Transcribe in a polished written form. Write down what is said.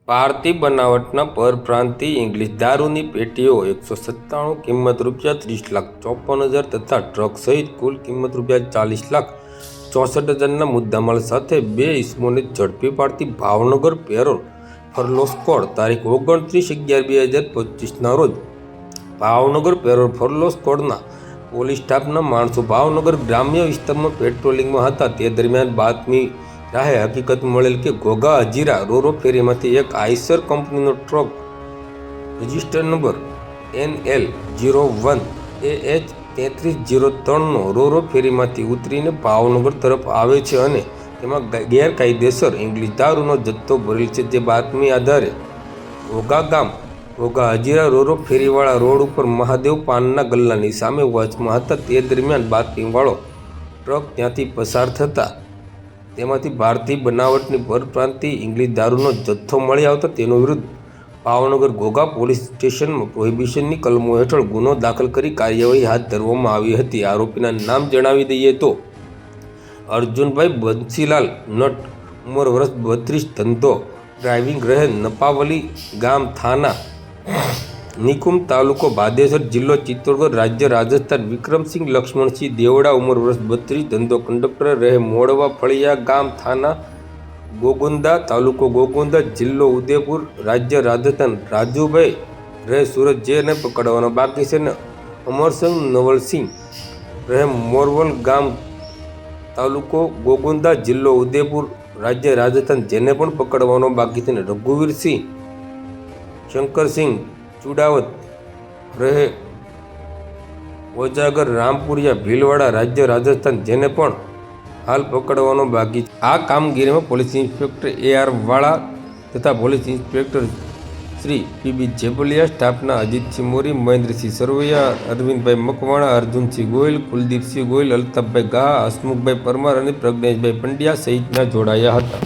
ભારતીય બનાવટના પરપ્રાંતીય ઇંગ્લિશ દારૂની પેટીઓ 197, કિંમત ₹30,54,000 તથા ટ્રક સહિત કુલ કિંમત ₹40,64,000ના મુદ્દામાલ સાથે બે ઇસમોને ઝડપી પાડતી ભાવનગર પેરોલ ફરલો સ્ક્વોડ તારીખ 29/11/2025ના રોજ ભાવનગર પેરોલ ફરલો સ્ક્વોડના પોલીસ સ્ટાફના માણસો ભાવનગર ગ્રામ્ય વિસ્તારમાં પેટ્રોલિંગમાં હતા તે દરમિયાન બાતમી રાહે હકીકત મળેલ કે ઘોઘા હજીરા રોરો ફેરીમાંથી એક આઈસર કંપનીનો ટ્રક રજિસ્ટર નંબર NL01AH3303નો રોરો ફેરીમાંથી ઉતરીને ભાવનગર તરફ આવે છે અને તેમાં ગેરકાયદેસર ઇંગ્લિશ દારૂનો જથ્થો ભરેલ છે. જે બાતમી આધારે ઘોઘા હજીરા રોરો ફેરીવાળા રોડ ઉપર મહાદેવ પાનના ગલ્લાની સામે વોચમાં હતા. તે દરમિયાન બાતમીવાળો ટ્રક ત્યાંથી પસાર થતા તેમાંથી ભારતીય બનાવટની પરપ્રાંતીય ઇંગ્લિશ દારૂનો જથ્થો મળી આવતા તેનો વિરુદ્ધ ભાવનગર ઘોઘા પોલીસ સ્ટેશનમાં પ્રોહિબિશનની કલમો હેઠળ ગુનો દાખલ કરી કાર્યવાહી હાથ ધરવામાં આવી હતી. આરોપીના નામ જણાવી દઈએ તો અર્જુનભાઈ બંસીલાલ નટ, ઉંમર વર્ષ 32, ધંધો ડ્રાઇવિંગ, રહે નપાવલી ગામ, થાના નિકુમ, તાલુકો ભાદેસર, જિલ્લો ચિત્તોડગઢ, રાજ્ય રાજસ્થાન. વિક્રમસિંહ લક્ષ્મણસિંહ દેવડા, ઉંમર વર્ષ 32, ધંધો કંડક્ટર, રહે મોડવા ફળિયા ગામ, થાના ગોગુંદા, તાલુકો ગોગુંદા, જિલ્લો ઉદયપુર, રાજ્ય રાજસ્થાન. રાજુભાઈ રહે સુરત, જેને પકડવાનો બાકી છે, ને અમરસિંહ નવલસિંહ રહે મોરવલ ગામ, તાલુકો ગોગુંદા, જિલ્લો ઉદયપુર, રાજ્ય રાજસ્થાન, જેને પણ પકડવાનો બાકી છે. ને રઘુવીરસિંહ શંકરસિંહ ચુડાવત રહે ઓજાગર રામપુરિયા ભીલવાડા, રાજ્ય રાજસ્થાન, જેને પણ હાલ પકડવાનો બાકી છે. આ કામગીરીમાં પોલીસ ઇન્સ્પેક્ટર AR વાળા તથા police inspector Shri PB Jebaliya, સ્ટાફના અજીતસિંહ મોરી, મહેન્દ્રસિંહ સરવૈયા, અરવિંદભાઈ મકવાણા, અર્જુનસિંહ ગોયલ, કુલદીપસિંહ ગોયલ, અલ્તાફભાઈ ગાહ, હસમુખભાઈ પરમાર અને પ્રજ્ઞેશભાઈ પંડ્યા સહિતના જોડાયા હતા.